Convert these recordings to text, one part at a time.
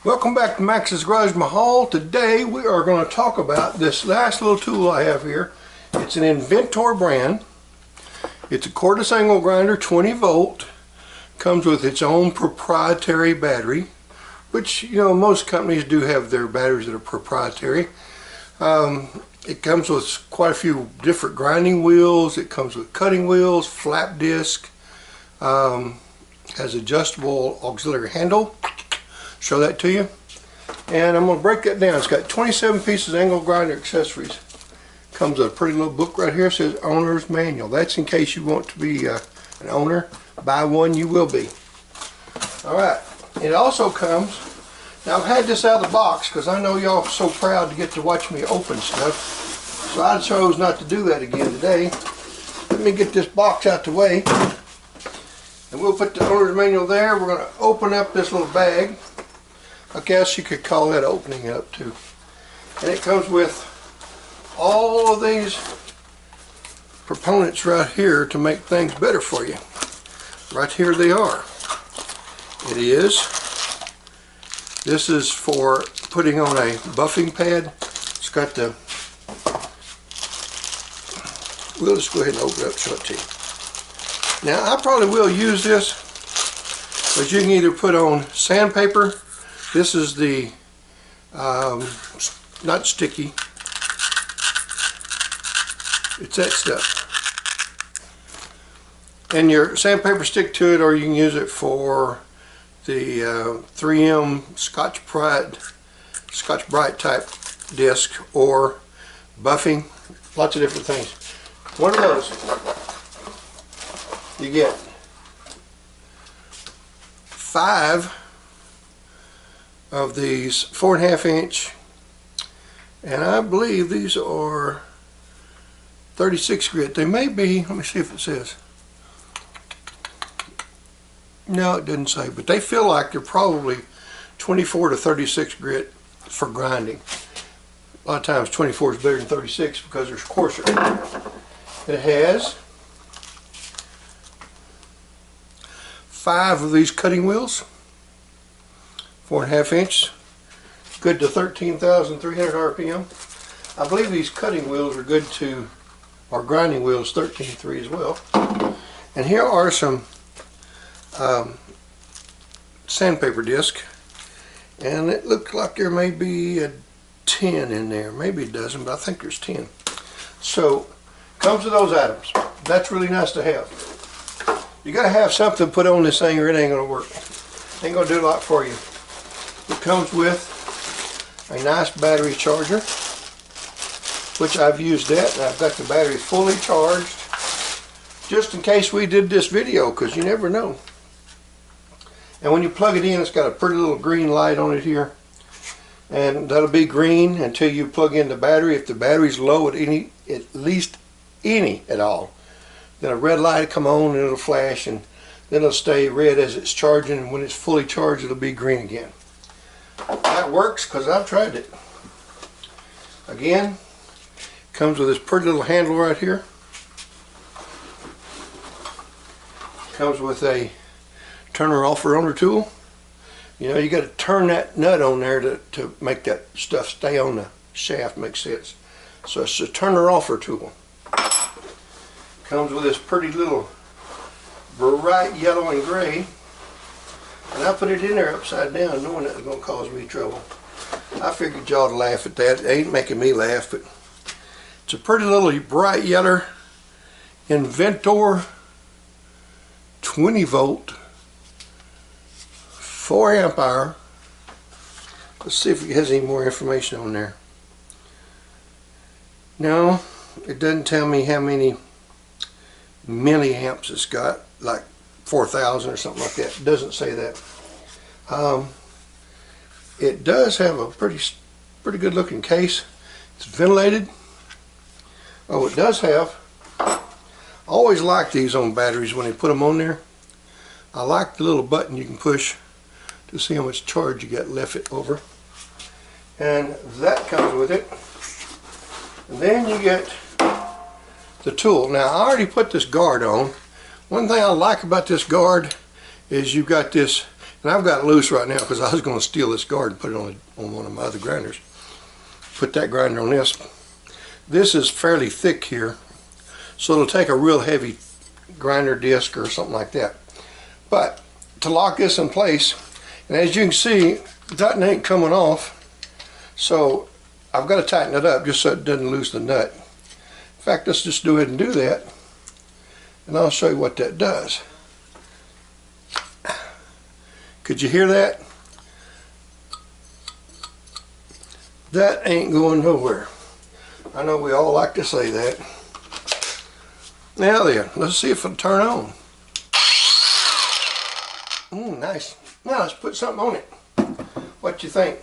Welcome back to Maxs Garaj Mahal. Today we are going to talk about this last little tool I have here. It's an Enventor brand. It's a cordless angle grinder, 20 volt. Comes with its own proprietary battery, which most companies do have their batteries that are proprietary. It comes with quite a few different grinding wheels. It comes with cutting wheels, flap disc, has adjustable auxiliary handle. Show that to you, and I'm going to break that down. It's got 27 pieces of angle grinder accessories. Comes with a pretty little book right here. It says owner's manual. That's in case you want to be an owner. Buy one, you will be. Alright, it also comes, now I've had this out of the box because I know y'all are so proud to get to watch me open stuff, so I chose not to do that again today. Let me get this box out the way, and we'll put the owner's manual there. We're going to open up this little bag. I guess you could call that opening it up too. And it comes with all of these proponents right here to make things better for you. Right here they are. This is for putting on a buffing pad. It's got the, we'll just go ahead and open it up and show it to you. Now I probably will use this, but you can either put on sandpaper. This is the, not sticky, it's that stuff. And your sandpaper stick to it, or you can use it for the 3M Scotch Brite type disc, or buffing, lots of different things. One of those, you get 5 of these 4.5 inch, and I believe these are 36 grit. They may be, let me see if it says. No, it didn't say, but they feel like they're probably 24 to 36 grit for grinding. A lot of times 24 is better than 36 because they're coarser. It has 5 of these cutting wheels, 4.5 inch, good to 13,300 RPM. I believe these cutting wheels are good to, or grinding wheels, 13.3 as well. And here are some sandpaper disc, and it looks like there may be a 10 in there. Maybe it doesn't, but I think there's 10. So comes with those items. That's really nice to have. You got to have something to put on this thing or it ain't going to work. Ain't going to do a lot for you. It comes with a nice battery charger, which I've used that, and I've got the battery fully charged just in case we did this video, because you never know. And when you plug it in, it's got a pretty little green light on it here, and that'll be green until you plug in the battery. If the battery's low at least any at all, then a red light will come on and it'll flash, and then it'll stay red as it's charging, and when it's fully charged it'll be green again. That works because I've tried it. Again, comes with this pretty little handle right here. Comes with a turner offer owner tool. You got to turn that nut on there to make that stuff stay on the shaft, makes sense. So it's a turner offer tool. Comes with this pretty little bright yellow and gray. And I put it in there upside down knowing that was going to cause me trouble. I figured y'all would laugh at that. It ain't making me laugh, but it's a pretty little bright yellow Enventor 20 volt 4 amp hour. Let's see if it has any more information on there. No, it doesn't tell me how many milliamps it's got, like 4,000 or something like that. It doesn't say that. It does have a pretty good looking case. It's ventilated. Oh, it does have, I always like these on batteries when they put them on there. I like the little button you can push to see how much charge you got left over. And that comes with it. And then you get the tool. Now I already put this guard on. One thing I like about this guard is you've got this, and And I've got it loose right now because I was going to steal this guard and put it on one of my other grinders. Put that grinder on this. This is fairly thick here, so it'll take a real heavy grinder disc or something like that. But to lock this in place, and as you can see, that ain't coming off, so I've got to tighten it up just so it doesn't lose the nut. In fact, let's just go ahead and do that, and I'll show you what that does. Could you hear that? That ain't going nowhere. I know we all like to say that. Now then, let's see if it'll turn on. Nice. Now let's put something on it. What you think?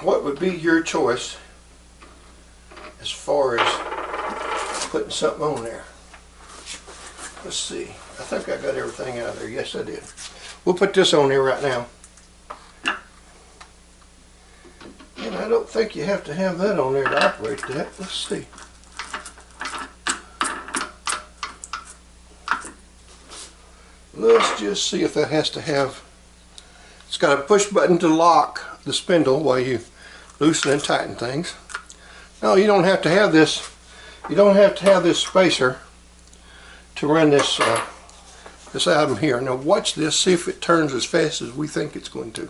What would be your choice as far as putting something on there? Let's see. I think I got everything out of there. Yes, I did. We'll put this on there right now. And I don't think you have to have that on there to operate that. Let's see. Let's just see if that has to have, it's got a push button to lock the spindle while you loosen and tighten things. No, you don't have to have this. You don't have to have this spacer to run this this album here. Now watch this, see if it turns as fast as we think it's going to.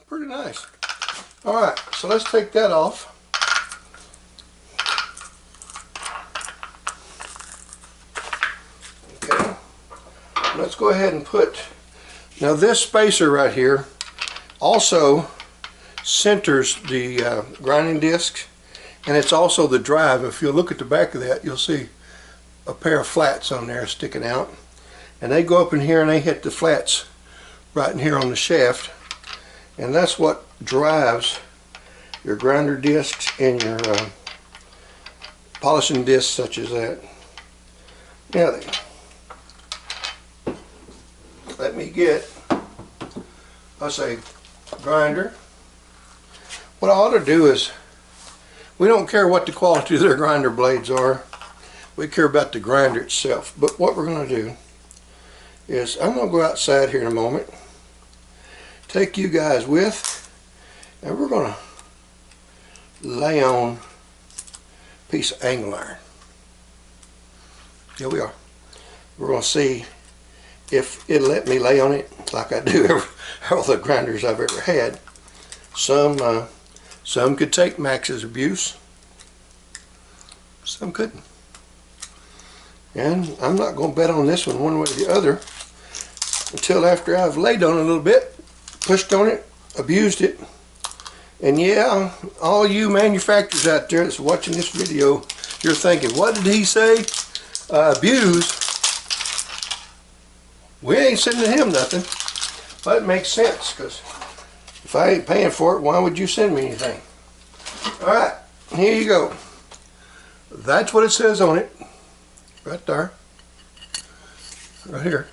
Pretty nice. Alright, so let's take that off. Okay. Let's go ahead and put, now this spacer right here also centers the grinding discs, and it's also the drive. If you look at the back of that, you'll see a pair of flats on there sticking out, and they go up in here and they hit the flats right in here on the shaft, and that's what drives your grinder discs and your polishing discs such as that. Now then, let me get us a grinder. What I ought to do is, we don't care what the quality of their grinder blades are, we care about the grinder itself. But what we're going to do is, I'm going to go outside here in a moment, take you guys with, and we're going to lay on a piece of angle iron. Here we are. We're going to see if it'll let me lay on it like I do all the grinders I've ever had. Some could take Max's abuse, some couldn't. And I'm not going to bet on this one way or the other until after I've laid on it a little bit, pushed on it, abused it. And yeah, all you manufacturers out there that's watching this video, you're thinking, what did he say? Abuse? We ain't sending him nothing. But it makes sense, because if I ain't paying for it, why would you send me anything? Alright, here you go. That's what it says on it. Right there. Right here.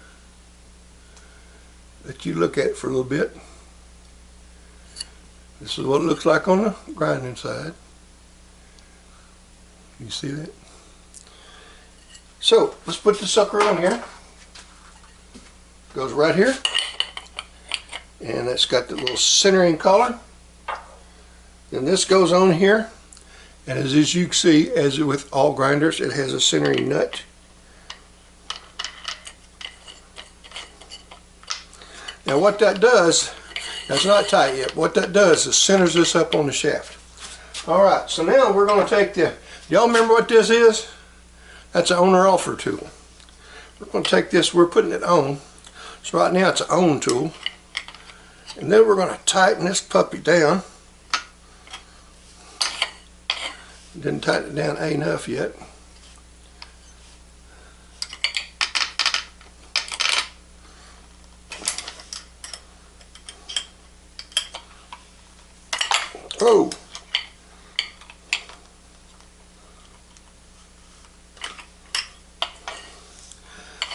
Let you look at it for a little bit. This is what it looks like on the grinding side. You see that? So, let's put the sucker on here. Goes right here. And it's got the little centering collar. Then this goes on here, and as you can see, as with all grinders, it has a centering nut. Now what that does, that's not tight yet, what that does is centers this up on the shaft. Alright, so now we're going to take the, y'all remember what this is? That's an on or offer tool. We're going to take this, we're putting it on, so right now it's an on tool. And then we're going to tighten this puppy down. Didn't tighten it down enough yet. Oh!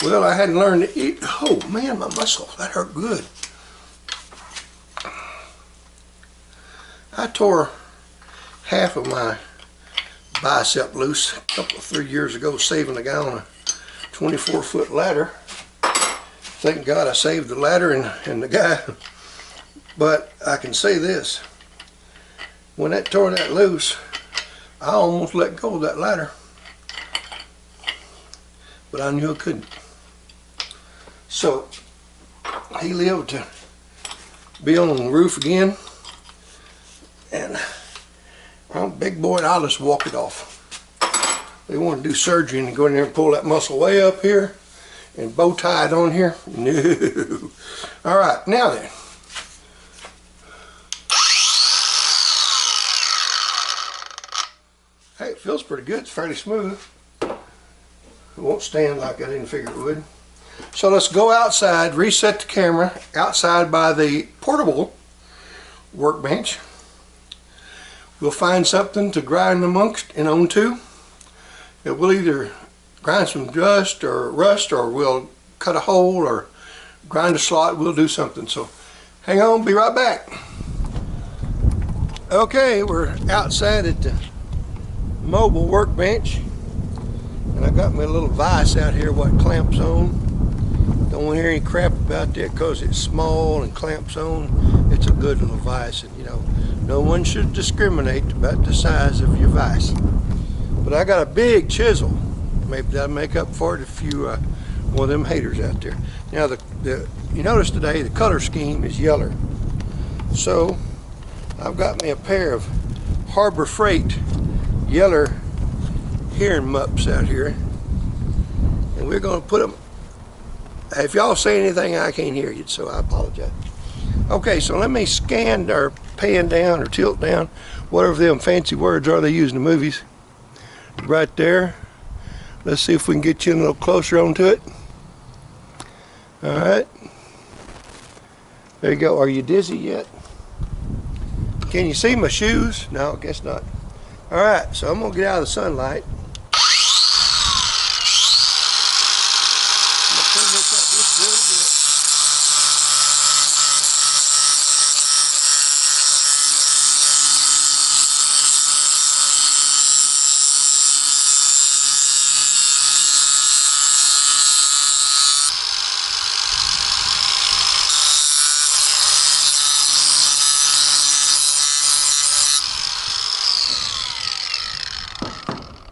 Well, I hadn't learned to eat. Oh man, my muscle, that hurt good. I tore half of my bicep loose a couple of 3 years ago, saving a guy on a 24-foot ladder. Thank God I saved the ladder and the guy. But I can say this, when that tore that loose, I almost let go of that ladder, but I knew I couldn't. So he lived to be on the roof again, and I'm a big boy and I'll just walk it off. They want to do surgery and go in there and pull that muscle way up here and bow tie it on here. No. All right, now then. Hey, it feels pretty good. It's fairly smooth. It won't stand like I didn't figure it would. So let's go outside, reset the camera outside by the portable workbench. We'll find something to grind amongst and onto. It will either grind some rust or we'll cut a hole or grind a slot. We'll do something. So hang on, be right back. Okay, we're outside at the mobile workbench, and I got my little vise out here what clamps on. Don't want to hear any crap about that because it's small and clamps on. It's a good little vise, and you know, no one should discriminate about the size of your vise. But I got a big chisel. Maybe that'll make up for it if you one of them haters out there. Now you notice today the color scheme is yeller. So I've got me a pair of Harbor Freight yeller hearing mups out here, and we're going to put them. If y'all say anything, I can't hear you, so I apologize. Okay, so let me scan or pan down or tilt down, whatever them fancy words are they use in the movies. Right there. Let's see if we can get you a little closer onto it. All right. There you go. Are you dizzy yet? Can you see my shoes? No, I guess not. All right, so I'm gonna get out of the sunlight. I'm gonna clean this up just really good.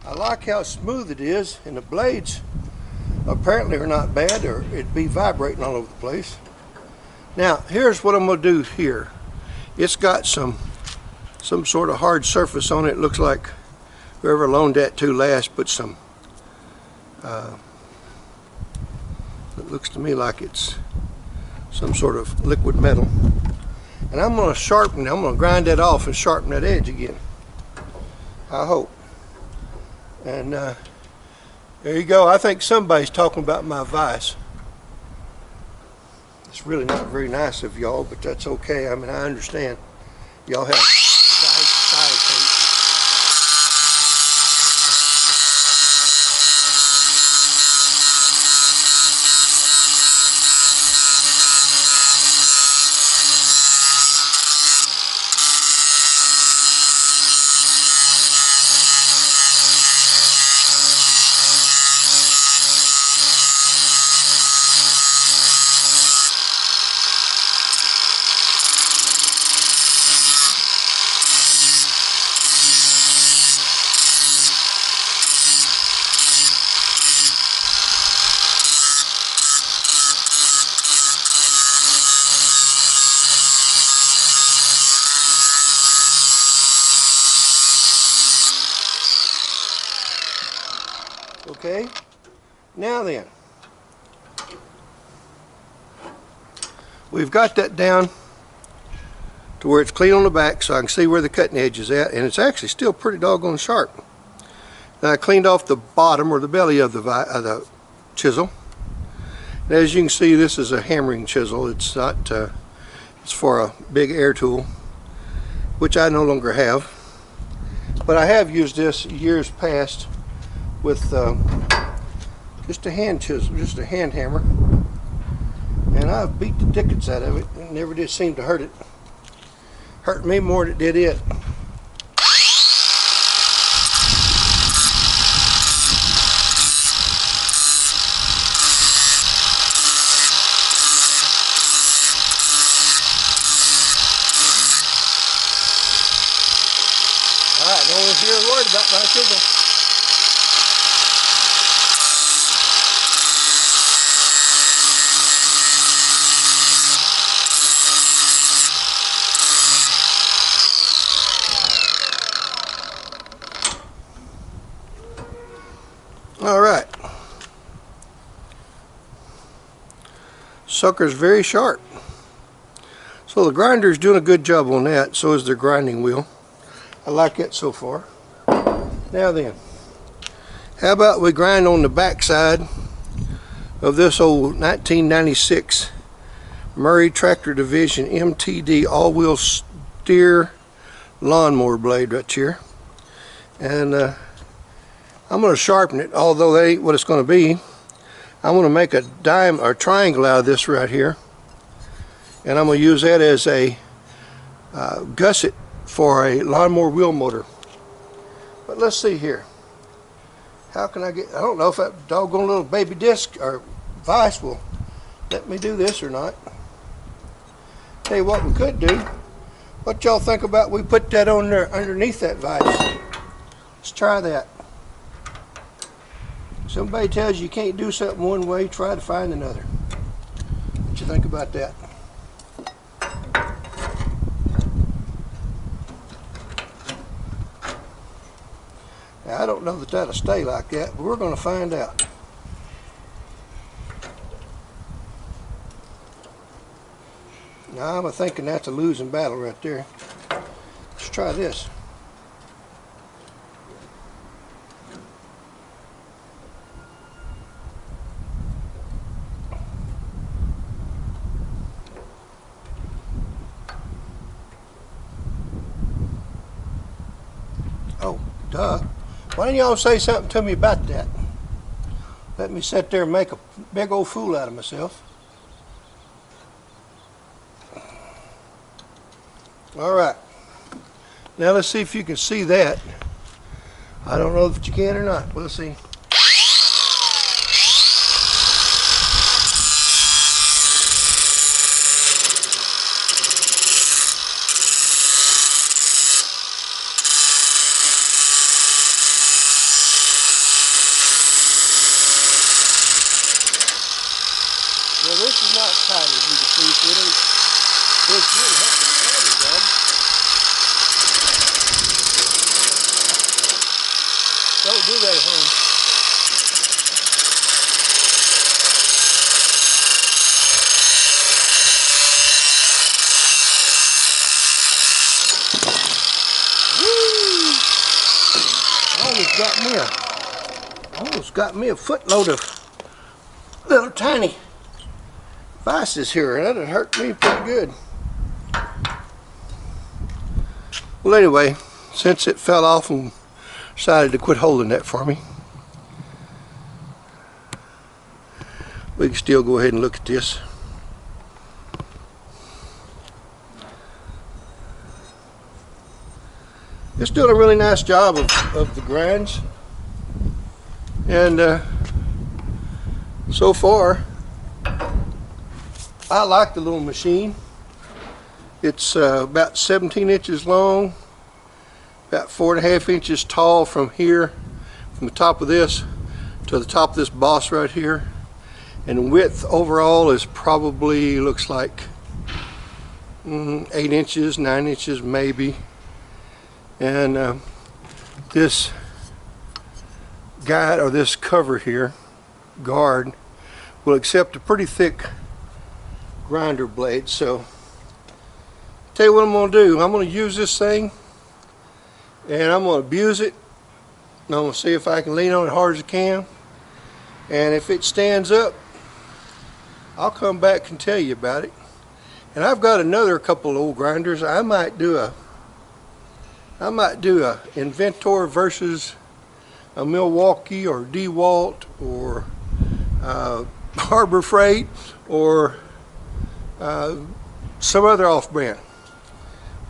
I like how smooth it is, and the blades apparently are not bad, or it'd be vibrating all over the place. Now here's what I'm going to do here. It's got some sort of hard surface on it. It looks like whoever loaned that to last put some it looks to me like it's some sort of liquid metal, and I'm going to sharpen it. I'm going to grind that off and sharpen that edge again, I hope. And there you go. I think somebody's talking about my vise. It's really not very nice of y'all, but that's okay. I mean, I understand. Y'all have style tape. Okay, now then, we've got that down to where it's clean on the back, so I can see where the cutting edge is at, and it's actually still pretty doggone sharp. Now I cleaned off the bottom or the belly of the chisel, and as you can see, this is a hammering chisel. It's not it's for a big air tool, which I no longer have, but I have used this years past with just a hand chisel, just a hand hammer, and I've beat the dickens out of it. It never did seem to hurt it. Hurt me more than it did it. All right. Sucker's very sharp. So the grinder is doing a good job on that. So is their grinding wheel. I like it so far. Now then, how about we grind on the back side of this old 1996 Murray Tractor Division MTD all-wheel steer lawnmower blade right here. And I'm going to sharpen it, although that ain't what it's going to be. I'm going to make a dime or triangle out of this right here, and I'm going to use that as a gusset for a lawnmower wheel motor. But let's see here. How can I get, I don't know if that doggone little baby disc or vise will let me do this or not. Tell you what we could do. What y'all think about we put that on there underneath that vise? Let's try that. Somebody tells you you can't do something one way, try to find another. What you think about that? Now, I don't know that that'll stay like that, but we're going to find out. Now, I'm thinking that's a losing battle right there. Let's try this. Oh, duh. Why didn't y'all say something to me about that? Let me sit there and make a big old fool out of myself. Alright. Now let's see if you can see that. I don't know if you can or not. We'll see. Well, this is not tight as you can see, so it's really helping the battery, dog. Don't do that at home. Woo! Almost got me a footload of little tiny vices here. That'd hurt me pretty good. Well, anyway, since it fell off and decided to quit holding that for me, we can still go ahead and look at this. It's doing a really nice job of the grinds, and so far I like the little machine. It's about 17 inches long, about 4.5 inches tall from here, from the top of this to the top of this boss right here, and the width overall is probably, looks like 8 inches, 9 inches maybe. And this guide, or this cover here, guard, will accept a pretty thick grinder blade. So tell you what I'm going to do. I'm going to use this thing and I'm going to abuse it, and I'm going to see if I can lean on it hard as I can, and if it stands up I'll come back and tell you about it. And I've got another couple of old grinders. I might do a Enventor versus a Milwaukee or DeWalt or Harbor Freight or some other off-brand.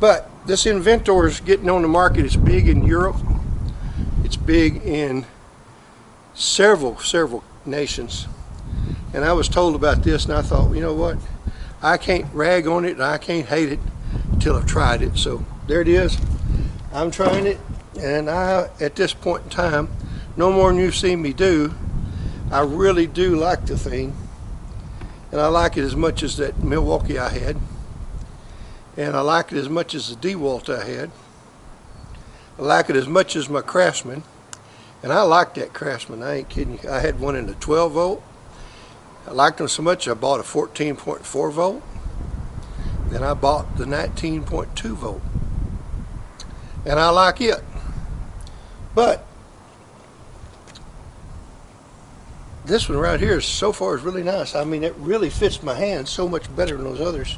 But this Enventor is getting on the market. It's big in Europe. It's big in several nations. And I was told about this, and I thought, you know what? I can't rag on it and I can't hate it until I've tried it. So there it is. I'm trying it, and I, at this point in time, no more than you've seen me do, I really do like the thing. And I like it as much as that Milwaukee I had. And I like it as much as the DeWalt I had. I like it as much as my Craftsman. And I like that Craftsman, I ain't kidding you. I had one in the 12 volt. I liked them so much I bought a 14.4 volt. Then I bought the 19.2 volt. And I like it. But this one right here so far is really nice. I mean, it really fits my hand so much better than those others.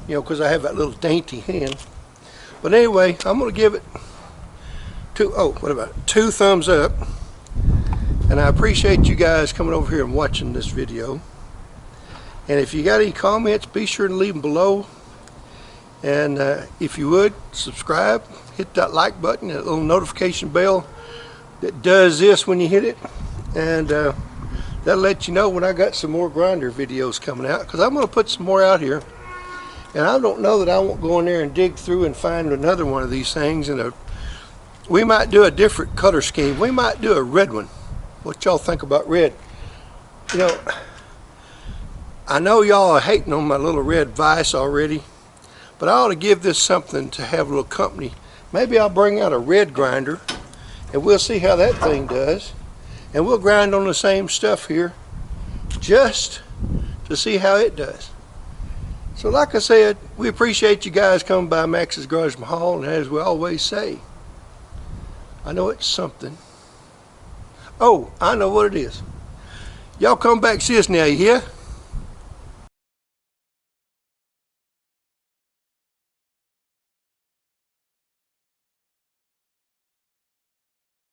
You know, because I have that little dainty hand. But anyway, I'm going to give it two thumbs up. And I appreciate you guys coming over here and watching this video. And if you got any comments, be sure to leave them below. And if you would, subscribe, hit that like button, that little notification bell that does this when you hit it. And that'll let you know when I got some more grinder videos coming out, because I'm going to put some more out here. And I don't know that I won't go in there and dig through and find another one of these things. And we might do a different color scheme. We might do a red one. What y'all think about red? You know, I know y'all are hating on my little red vise already, but I ought to give this something to have a little company. Maybe I'll bring out a red grinder and we'll see how that thing does. And we'll grind on the same stuff here just to see how it does. So like I said, we appreciate you guys coming by Maxs Garaj Mahal, and as we always say, I know it's something. Oh, I know what it is. Y'all come back, see us now, you hear?